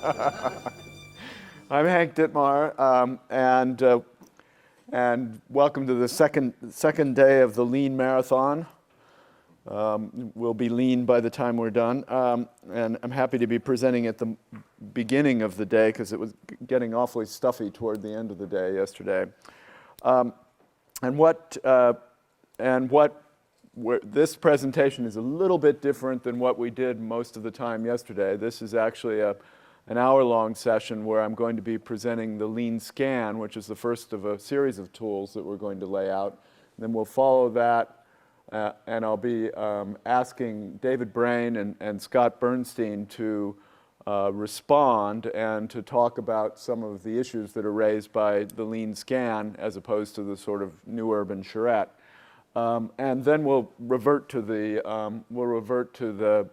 I'm Hank Dittmar, and welcome to the second day of the Lean Marathon. We'll be lean by the time we're done, and I'm happy to be presenting at the beginning of the day because it was getting awfully stuffy toward the end of the day yesterday. This presentation is a little bit different than what we did most of the time yesterday. This is actually an hour-long session where I'm going to be presenting the Lean Scan, which is the first of a series of tools that we're going to lay out. Then we'll follow that, and I'll be asking David Brain and Scott Bernstein to respond and to talk about some of the issues that are raised by the Lean Scan as opposed to the sort of new urban charrette. And then we'll revert to the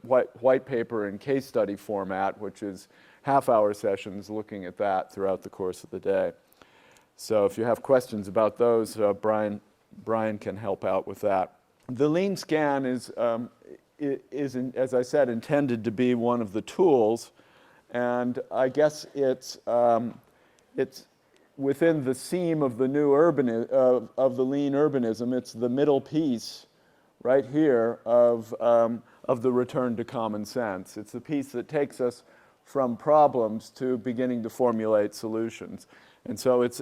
white paper and case study format, which is half-hour sessions looking at that throughout the course of the day. So if you have questions about those, Brian can help out with that. The Lean Scan is as I said, intended to be one of the tools, and I guess it's within the seam of the new of the Lean Urbanism. It's the middle piece right here of the return to common sense. It's the piece that takes us from problems to beginning to formulate solutions. And so it's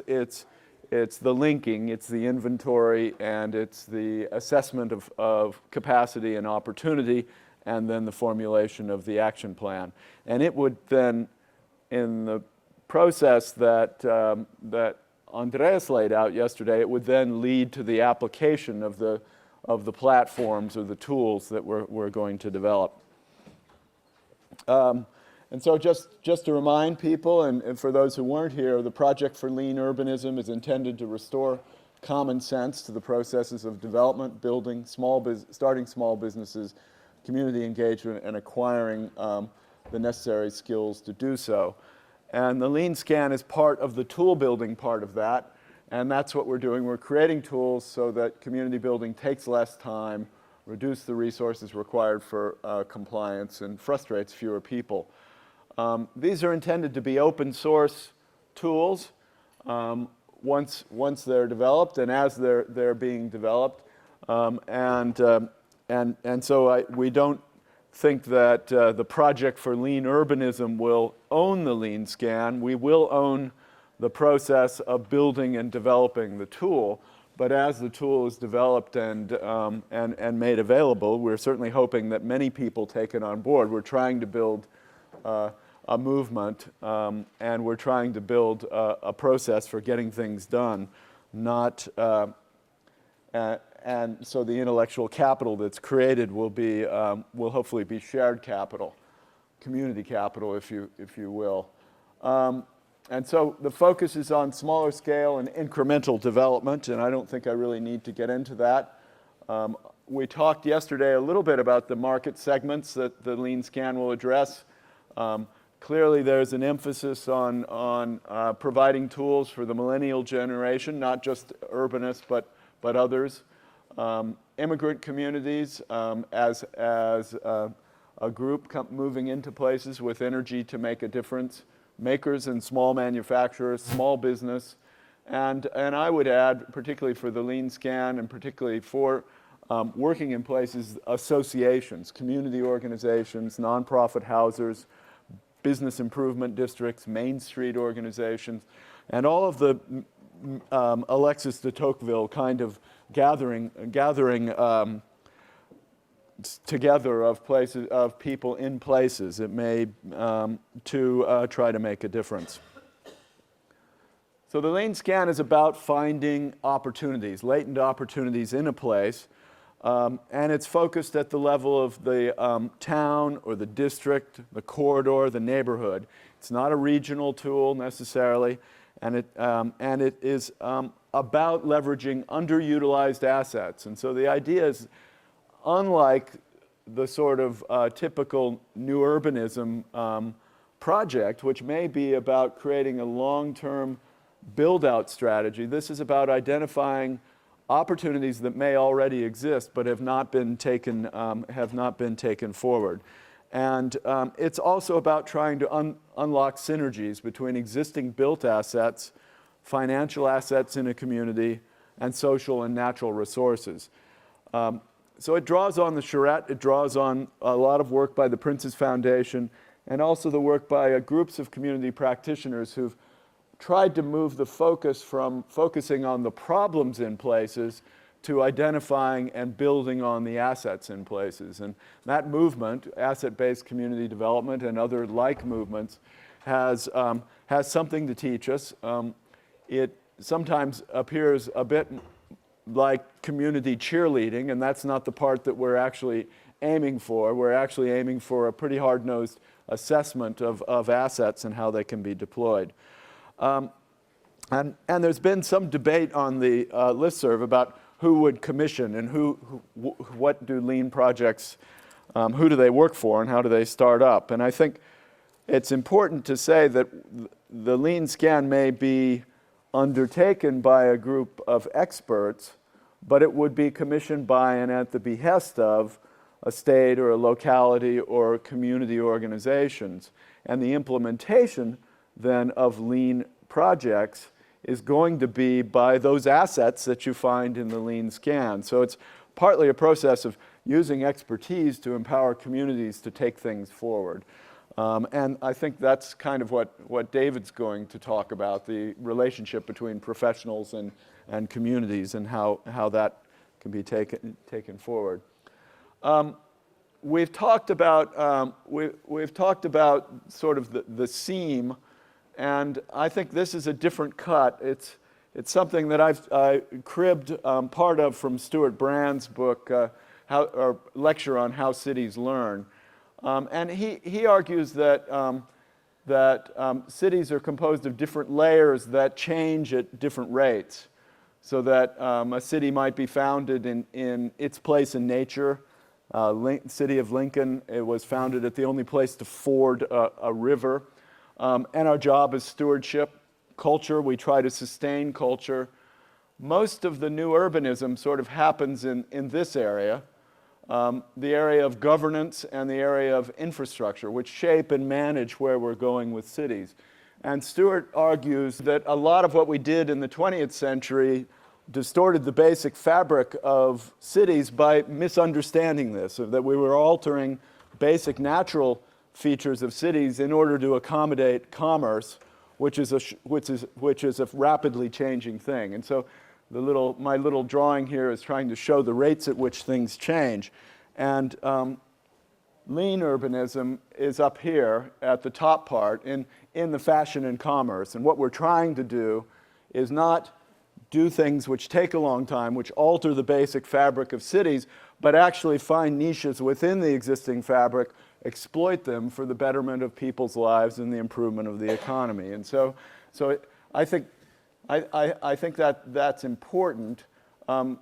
the linking, it's the inventory, and it's the assessment of capacity and opportunity, and then the formulation of the action plan. And it would then, in the process that Andreas laid out yesterday, it would then lead to the application of the platforms or the tools that we're going to develop. And so just to remind people, and for those who weren't here, the Project for Lean Urbanism is intended to restore common sense to the processes of development, building, starting small businesses, community engagement, and acquiring the necessary skills to do so. And the Lean Scan is part of the tool building part of that, and that's what we're doing. We're creating tools so that community building takes less time, reduce the resources required for compliance, and frustrates fewer people. These are intended to be open source tools once they're developed and as they're being developed. So we don't think that the Project for Lean Urbanism will own the Lean Scan. We will own the process of building and developing the tool. But as the tool is developed and made available, we're certainly hoping that many people take it on board. We're trying to build a movement, and we're trying to build a process for getting things done, not and so the intellectual capital that's created will hopefully be shared capital, community capital, if you will. And so the focus is on smaller scale and incremental development, and I don't think I really need to get into that. We talked yesterday a little bit about the market segments that the Lean Scan will address. Clearly, there's an emphasis on providing tools for the millennial generation, not just urbanists, but others. Immigrant communities as a group moving into places with energy to make a difference. Makers and small manufacturers, small business. And I would add, particularly for the Lean Scan and particularly for working in places, associations, community organizations, nonprofit housers, business improvement districts, Main Street organizations, and all of the Alexis de Tocqueville kind of gathering together of people in places, it may to try to make a difference. So the Lean Scan is about finding opportunities, latent opportunities in a place, and it's focused at the level of the town or the district, the corridor, the neighborhood. It's not a regional tool necessarily, and it is about leveraging underutilized assets. And so the idea is, unlike the sort of typical new urbanism project, which may be about creating a long-term build-out strategy, this is about identifying opportunities that may already exist but have not been taken forward. And it's also about trying to unlock synergies between existing built assets, financial assets in a community, and social and natural resources. So it draws on the charrette, it draws on a lot of work by the Prince's Foundation, and also the work by groups of community practitioners who've tried to move the focus from focusing on the problems in places to identifying and building on the assets in places. And that movement, asset-based community development and other like movements, has something to teach us. It sometimes appears a bit like community cheerleading, and that's not the part that we're actually aiming for. We're actually aiming for a pretty hard-nosed assessment of assets and how they can be deployed. And there's been some debate on the listserv about who would commission and what do Lean projects, who do they work for and how do they start up. And I think it's important to say that the Lean scan may be undertaken by a group of experts, but it would be commissioned by and at the behest of a state or a locality or community organizations. And the implementation then of Lean projects is going to be by those assets that you find in the Lean scan. So it's partly a process of using expertise to empower communities to take things forward. And I think that's kind of what David's going to talk about, the relationship between professionals and communities and how that can be taken forward. We've talked about sort of the seam, and I think this is a different cut. It's something that I cribbed part of from Stuart Brand's book, or lecture on how cities learn. And he argues that cities are composed of different layers that change at different rates. So that a city might be founded in its place in nature. City of Lincoln, it was founded at the only place to ford a river. And our job is stewardship. Culture, we try to sustain culture. Most of the new urbanism sort of happens in this area. The area of governance and the area of infrastructure, which shape and manage where we're going with cities. And Stuart argues that a lot of what we did in the 20th century distorted the basic fabric of cities by misunderstanding this, that we were altering basic natural features of cities in order to accommodate commerce, which is a rapidly changing thing. And so my little drawing here is trying to show the rates at which things change. And Lean urbanism is up here at the top part in the fashion and commerce. And what we're trying to do is not do things which take a long time, which alter the basic fabric of cities, but actually find niches within the existing fabric, exploit them for the betterment of people's lives and the improvement of the economy. And so I think that's important.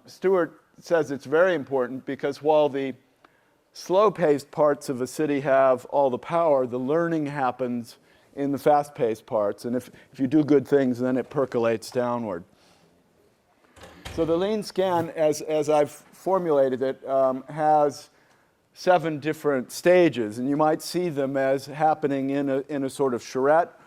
Stuart says it's very important because while the slow-paced parts of a city have all the power, the learning happens in the fast-paced parts. And if you do good things, then it percolates downward. So the Lean scan, as I've formulated it, has 7 different stages. And you might see them as happening in a sort of charrette,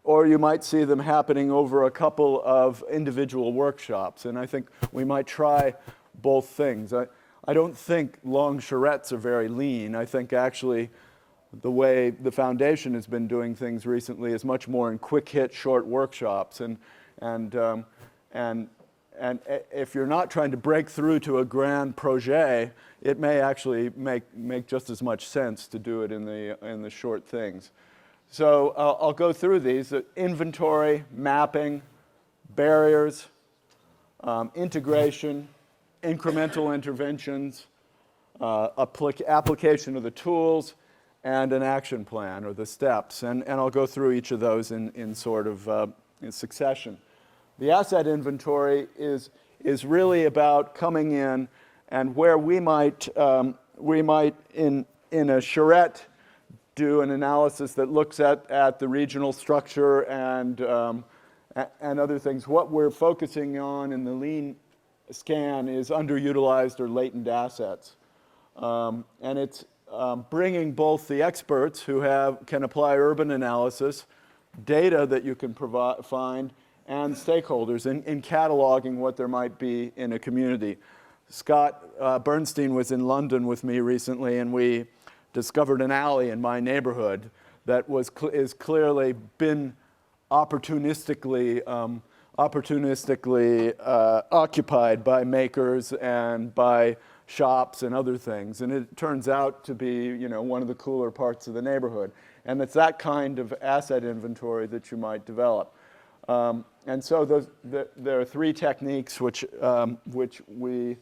or you might see them happening over a couple of individual workshops. And I think we might try both things. I don't think long charrettes are very lean. I think actually the way the foundation has been doing things recently is much more in quick hit short workshops. And if you're not trying to break through to a grand projet, it may actually make just as much sense to do it in the short things. So I'll go through these: inventory, mapping, barriers, integration, incremental interventions, application of the tools, and an action plan, or the steps. And I'll go through each of those in sort of in succession. The asset inventory is really about coming in and where we might in a charrette do an analysis that looks at the regional structure and other things. What we're focusing on in the Lean scan is underutilized or latent assets. And it's bringing both the experts who can apply urban analysis, data that you can find, and stakeholders in cataloging what there might be in a community. Scott Bernstein was in London with me recently, and we discovered an alley in my neighborhood that is clearly been opportunistically occupied by makers and by shops and other things. And it turns out to be, you know, one of the cooler parts of the neighborhood. And it's that kind of asset inventory that you might develop. And so there are three techniques which we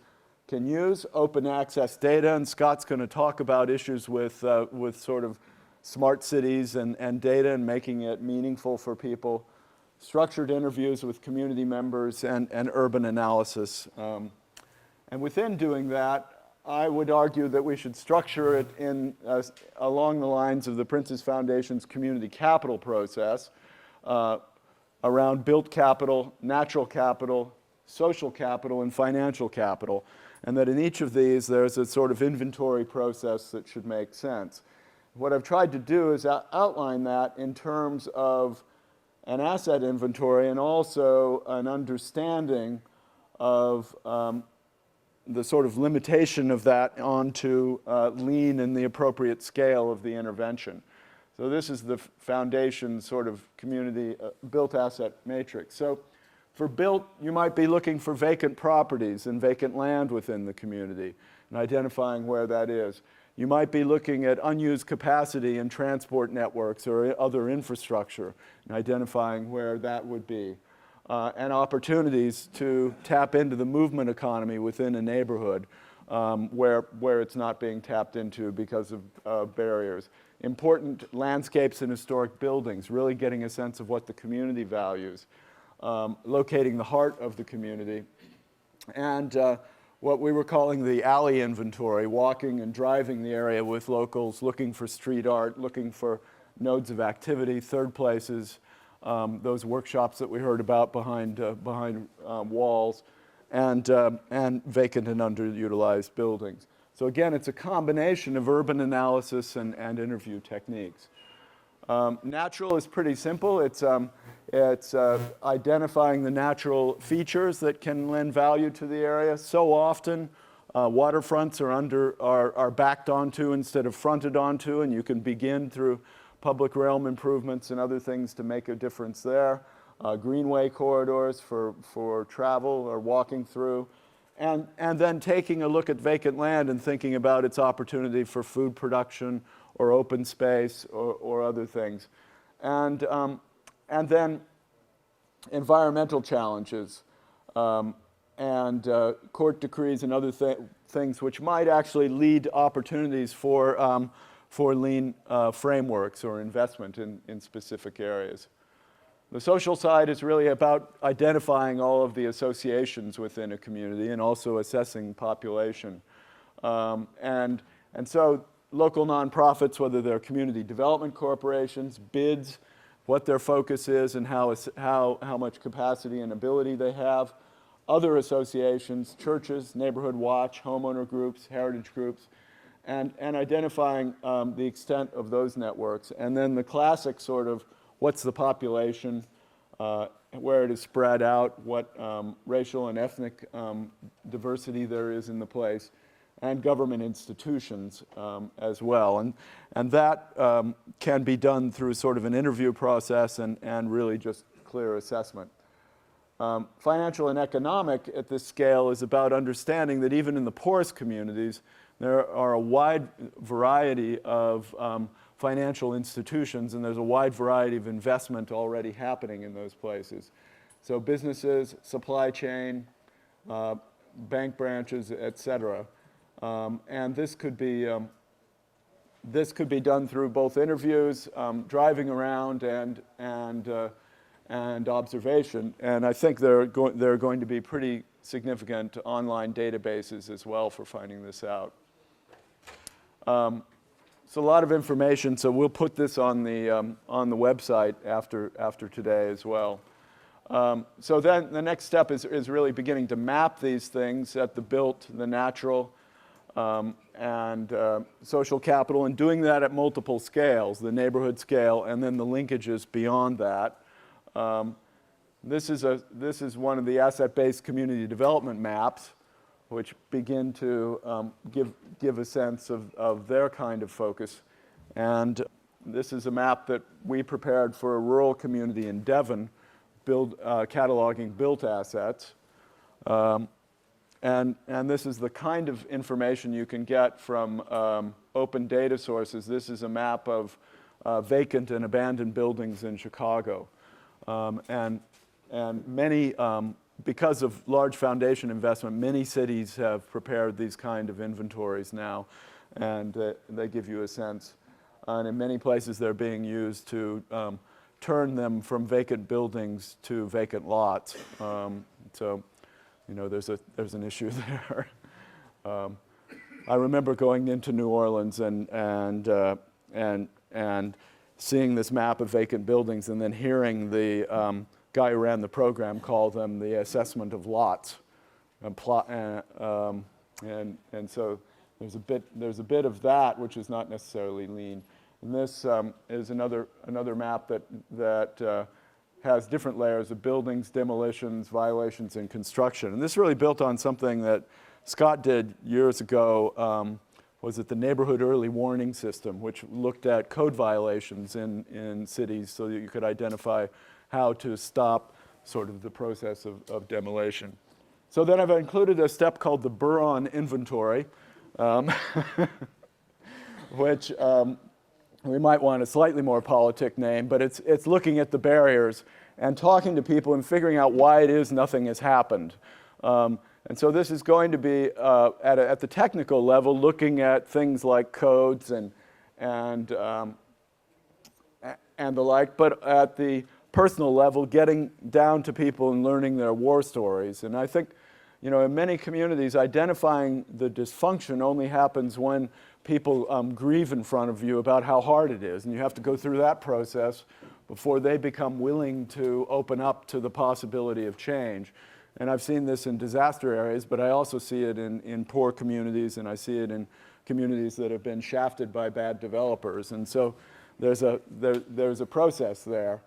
can use: open access data, and Scott's going to talk about issues with sort of smart cities and data and making it meaningful for people; structured interviews with community members; and urban analysis. And within doing that, I would argue that we should structure it along the lines of the Prince's Foundation's community capital process, around built capital, natural capital, social capital, and financial capital, and that in each of these there's a sort of inventory process that should make sense. What I've tried to do is outline that in terms of an asset inventory and also an understanding of the sort of limitation of that onto lean and the appropriate scale of the intervention. So this is the foundation sort of community built asset matrix. So for built, you might be looking for vacant properties and vacant land within the community and identifying where that is. You might be looking at unused capacity in transport networks or other infrastructure and identifying where that would be. And opportunities to tap into the movement economy within a neighborhood where it's not being tapped into because of barriers. Important landscapes and historic buildings, really getting a sense of what the community values. Locating the heart of the community. And what we were calling the alley inventory, walking and driving the area with locals, looking for street art, looking for nodes of activity, third places, those workshops that we heard about behind walls, and vacant and underutilized buildings. So again, it's a combination of urban analysis and interview techniques. Natural is pretty simple. It's identifying the natural features that can lend value to the area. So often, waterfronts are backed onto instead of fronted onto, and you can begin through public realm improvements and other things to make a difference there. Greenway corridors for travel or walking through. And then taking a look at vacant land and thinking about its opportunity for food production or open space or other things. And then environmental challenges and court decrees and other things which might actually lead to opportunities for lean frameworks or investment in specific areas. The social side is really about identifying all of the associations within a community and also assessing population. And so local nonprofits, whether they're community development corporations, bids, what their focus is and how much capacity and ability they have. Other associations, churches, neighborhood watch, homeowner groups, heritage groups, and identifying the extent of those networks. And then the classic sort of what's the population, where it is spread out, what racial and ethnic diversity there is in the place, and government institutions as well. And that can be done through sort of an interview process and really just clear assessment. Financial and economic at this scale is about understanding that even in the poorest communities, there are a wide variety of financial institutions, and there's a wide variety of investment already happening in those places. So businesses, supply chain, bank branches, et cetera. And this could be done through both interviews, driving around, and observation. And I think there are going to be pretty significant online databases as well for finding this out. It's a lot of information, so we'll put this on the website after today as well. So then the next step is really beginning to map these things at the built, the natural, and social capital, and doing that at multiple scales, the neighborhood scale and then the linkages beyond that. This is one of the asset-based community development maps, which begin to give a sense of their kind of focus. And this is a map that we prepared for a rural community in Devon, cataloging built assets. And this is the kind of information you can get from open data sources. This is a map of vacant and abandoned buildings in Chicago. And many, because of large foundation investment, many cities have prepared these kind of inventories now, and they give you a sense. And in many places, they're being used to turn them from vacant buildings to vacant lots. So, you know, there's an issue there. I remember going into New Orleans and seeing this map of vacant buildings, and then hearing the guy who ran the program call them the assessment of lots, and so there's a bit of that which is not necessarily lean. And this is another map that has different layers of buildings, demolitions, violations, and construction. And this really built on something that Scott did years ago. Was it the neighborhood early warning system, which looked at code violations in cities so that you could identify how to stop sort of the process of demolition. So then I've included a step called the Buron inventory, which we might want a slightly more politic name, but it's looking at the barriers and talking to people and figuring out why it is nothing has happened. And so this is going to be, at the technical level, looking at things like codes and the like, but at the personal level, getting down to people and learning their war stories. And I think, you know, in many communities, identifying the dysfunction only happens when people grieve in front of you about how hard it is. And you have to go through that process before they become willing to open up to the possibility of change. And I've seen this in disaster areas, but I also see it in poor communities, and I see it in communities that have been shafted by bad developers. And so there's a process there.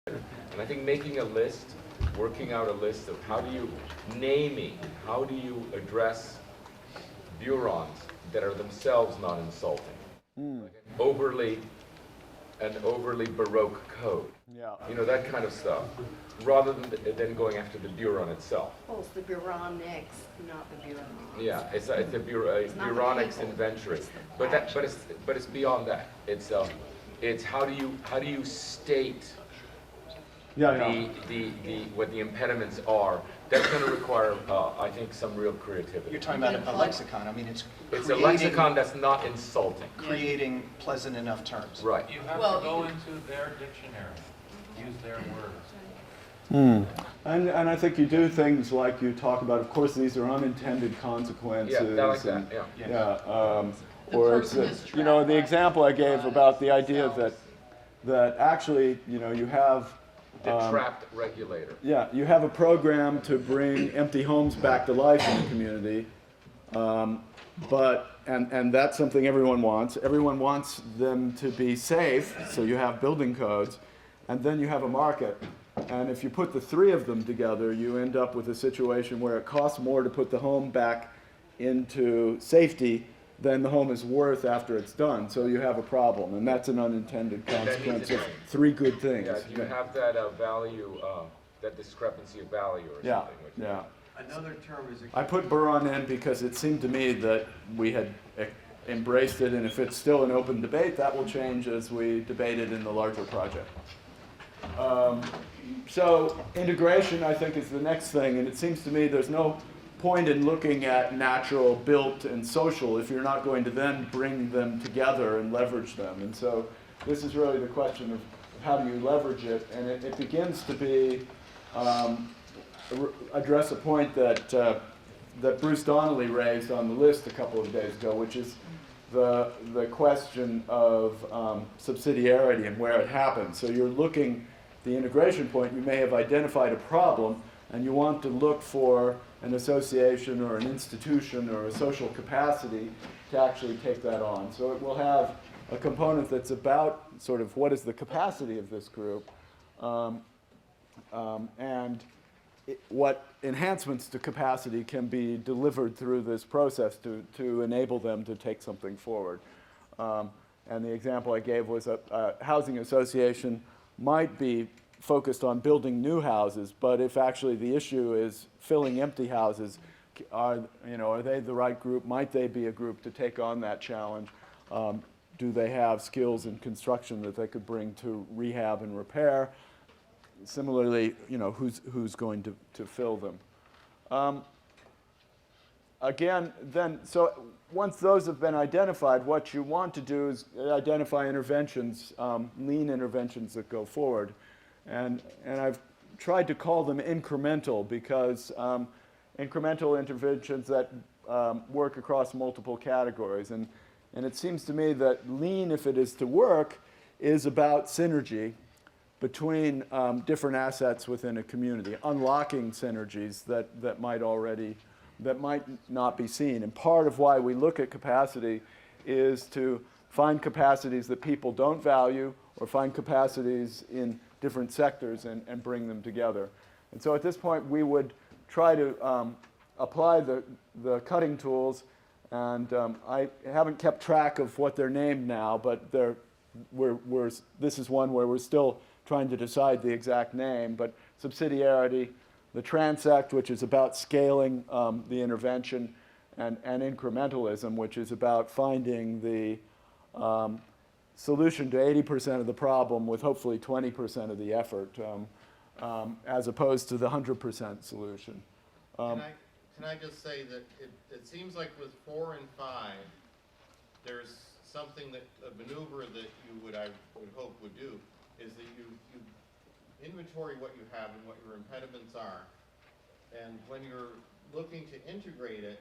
And I think making a list, working out a list of how do you address Burons that are themselves not insulting. Like an overly Baroque code. Yeah. You know, that kind of stuff. Rather than going after the Buron itself. Oh, it's the Buronics, not the Buron. Yeah, it's a Buronics inventory. But it's beyond that. It's how do you state what the impediments are. That's going to require, I think, some real creativity. You're talking about a lexicon. I mean, it's a lexicon that's not insulting. Creating pleasant enough terms. Right. You have to go into their dictionary, use their words. And I think you do things like you talk about, of course, these are unintended consequences. Yeah, I like that, Or it's, you know, the example I gave about the idea that actually, you know, you have The trapped regulator. Yeah, you have a program to bring empty homes back to life in the community, and that's something everyone wants. Everyone wants them to be safe, so you have building codes, and then you have a market. And if you put the three of them together, you end up with a situation where it costs more to put the home back into safety than the home is worth after it's done. So you have a problem, and that's an unintended consequence of three good things. Yeah, you have that value, that discrepancy of value or something. Yeah. Another term is I put Buron in because it seemed to me that we had embraced it, and if it's still an open debate, that will change as we debate it in the larger project. So integration, I think, is the next thing, and it seems to me there's no point in looking at natural, built, and social if you're not going to then bring them together and leverage them. And so this is really the question of how do you leverage it, and it begins to be address a point that Bruce Donnelly raised on the list a couple of days ago, which is the question of subsidiarity and where it happens. So you're looking, the integration point, you may have identified a problem, and you want to look for an association or an institution or a social capacity to actually take that on. So it will have a component that's about sort of what is the capacity of this group, and what enhancements to capacity can be delivered through this process to enable them to take something forward. And the example I gave was a housing association might be focused on building new houses, but if actually the issue is filling empty houses, are they the right group? Might they be a group to take on that challenge? Do they have skills in construction that they could bring to rehab and repair? Similarly, who's going to fill them? Again, then, so once those have been identified, what you want to do is identify interventions, lean interventions that go forward. And I've tried to call them incremental because incremental interventions that work across multiple categories. And it seems to me that lean, if it is to work, is about synergy between different assets within a community, unlocking synergies that might not be seen. And part of why we look at capacity is to find capacities that people don't value or find capacities in different sectors and bring them together. And so at this point, we would try to apply the cutting tools. And I haven't kept track of what they're named now, but this is one where we're still trying to decide the exact name. But subsidiarity, the transect, which is about scaling the intervention, and incrementalism, which is about finding the solution to 80% of the problem with hopefully 20% of the effort, as opposed to the 100% solution. Can I just say that it seems like with 4 and 5, there's something that a maneuver that I would hope would do is that you inventory what you have and what your impediments are, and when you're looking to integrate it,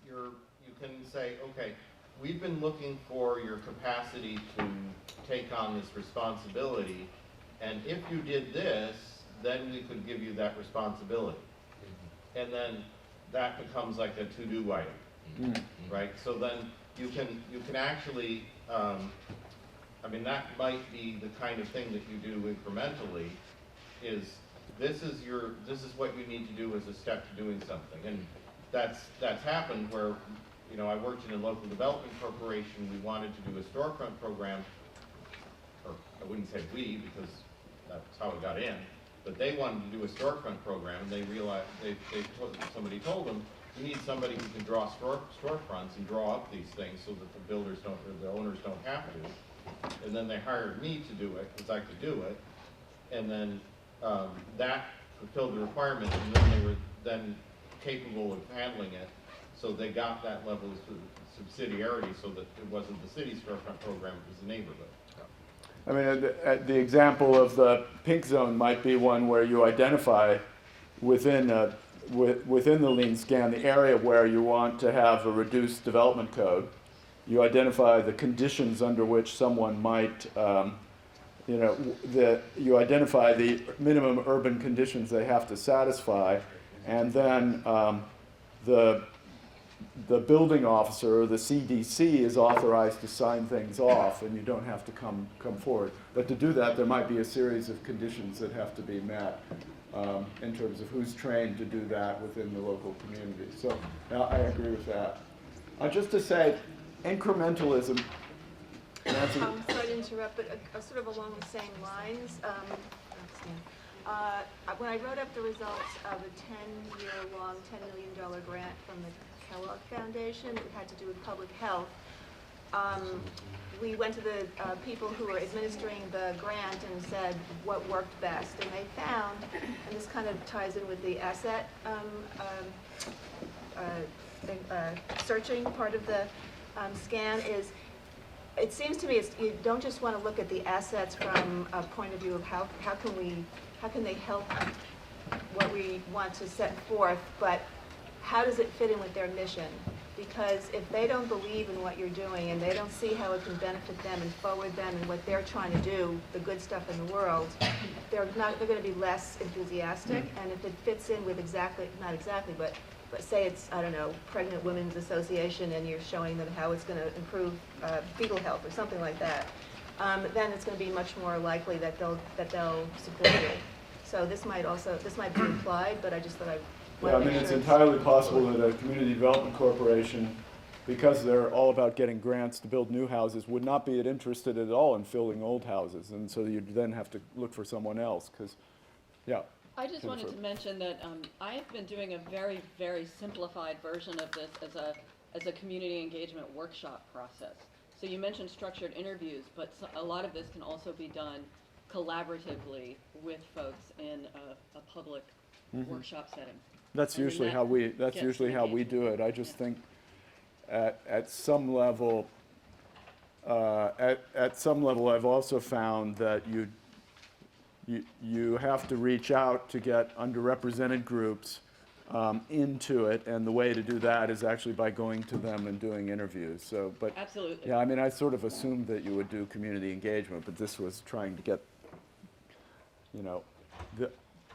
you can say, okay, we've been looking for your capacity to take on this responsibility, and if you did this, then we could give you that responsibility. And then that becomes like a to-do item, right? So then you can actually, that might be the kind of thing that you do incrementally, is this is what you need to do as a step to doing something. And that's happened where, I worked in a local development corporation. We wanted to do a storefront program, or I wouldn't say we, because that's how it got in, but they wanted to do a storefront program, and they realized, somebody told them, we need somebody who can draw storefronts and draw up these things so that the builders don't, or the owners don't have to. And then they hired me to do it, because I could do it, and then that fulfilled the requirement, and then they were then capable of handling it, so they got that level of subsidiarity so that it wasn't the city storefront program, it was the neighborhood. I mean, the example of the pink zone might be one where you identify within the lean scan the area where you want to have a reduced development code. You identify the conditions under which someone might, you identify the minimum urban conditions they have to satisfy, and then the building officer or the CDC is authorized to sign things off, and you don't have to come forward. But to do that, there might be a series of conditions that have to be met in terms of who's trained to do that within the local community. So I agree with that. Just to say, incrementalism. Sorry to interrupt, but sort of along the same lines. When I wrote up the results of a 10-year-long, $10 million grant from the Kellogg Foundation that had to do with public health, we went to the people who were administering the grant and said what worked best. And they found, and this kind of ties in with the asset searching part of the scan, is it seems to me you don't just want to look at the assets from a point of view of how can they help what we want to set forth, but how does it fit in with their mission? Because if they don't believe in what you're doing and they don't see how it can benefit them and forward them and what they're trying to do, the good stuff in the world, they're going to be less enthusiastic. And if it fits in with not exactly, but say it's, I don't know, Pregnant Women's Association, and you're showing them how it's going to improve fetal health or something like that, then it's going to be much more likely that they'll support you. So this might be implied, but I just thought Yeah, I mean, it's entirely possible that a community development corporation, because they're all about getting grants to build new houses, would not be interested at all in filling old houses, and so you'd then have to look for someone else, because, yeah. I just wanted to mention that I have been doing a very, very simplified version of this as a community engagement workshop process. So you mentioned structured interviews, but a lot of this can also be done collaboratively with folks in a public workshop setting. That's And then usually that how we gets do it. I just think at some level I've also found that you have to reach out to get underrepresented groups into it, and the way to do that is actually by going to them and doing interviews. So, but Absolutely. yeah, I mean, I sort of assumed that you would do community engagement, but this was trying to get, you know,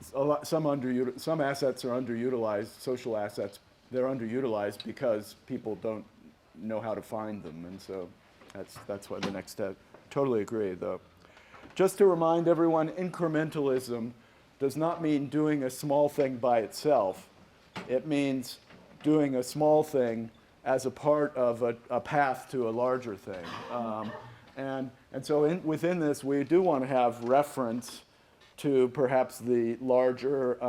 some assets are underutilized, social assets, they're underutilized because people don't know how to find them, and so that's why the next step. Totally agree, though. Just to remind everyone, incrementalism does not mean doing a small thing by itself. It means doing a small thing as a part of a path to a larger thing. And so within this, we do want to have reference to perhaps the larger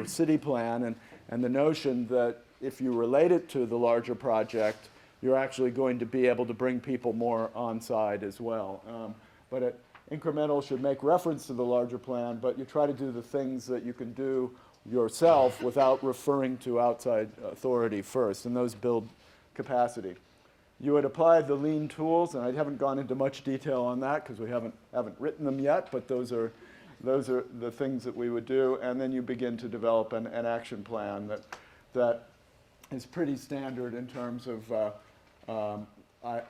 city plan, and the notion that if you relate it to the larger project, you're actually going to be able to bring people more on side as well. But incremental should make reference to the larger plan, but you try to do the things that you can do yourself without referring to outside authority first, and those build capacity. You would apply the lean tools, and I haven't gone into much detail on that because we haven't written them yet, but those are the things that we would do, and then you begin to develop an action plan that is pretty standard in terms of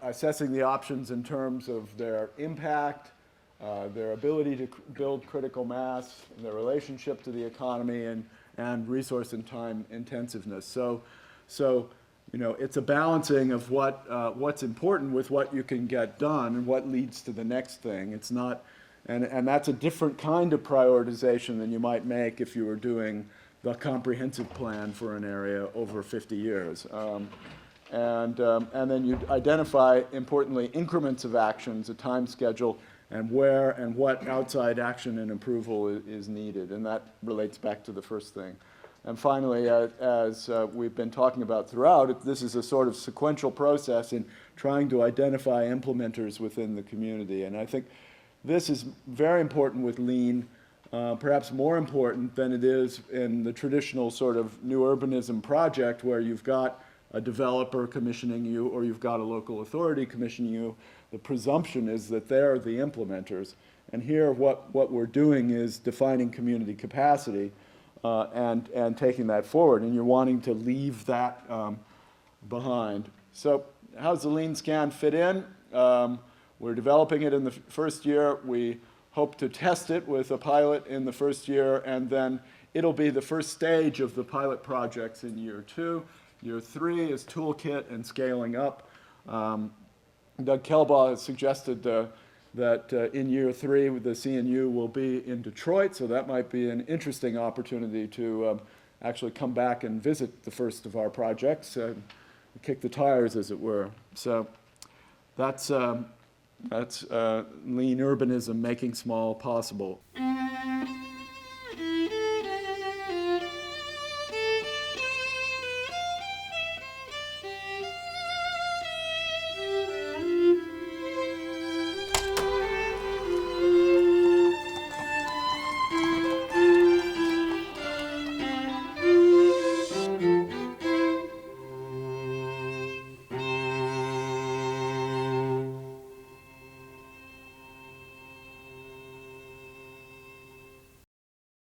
assessing the options in terms of their impact, their ability to build critical mass, their relationship to the economy, and resource and time intensiveness. So you know, it's a balancing of what's important with what you can get done and what leads to the next thing. It's not, and that's a different kind of prioritization than you might make if you were doing the comprehensive plan for an area over 50 years. And then you identify, importantly, increments of actions, a time schedule, and where and what outside action and approval is needed. And that relates back to the first thing. And finally, as we've been talking about throughout, this is a sort of sequential process in trying to identify implementers within the community. And I think this is very important with Lean, perhaps more important than it is in the traditional sort of new urbanism project where you've got a developer commissioning you or you've got a local authority commissioning you. The presumption is that they're the implementers. And here what we're doing is defining community capacity and taking that forward. And you're wanting to leave that behind. So how's the Lean scan fit in? We're developing it in the first year. We hope to test it with a pilot in the first year, and then it'll be the first stage of the pilot projects in year 2. Year 3 is toolkit and scaling up. Doug Kelbaugh has suggested that in year 3 the CNU will be in Detroit, so that might be an interesting opportunity to actually come back and visit the first of our projects, kick the tires, as it were. So that's Lean Urbanism, making small possible.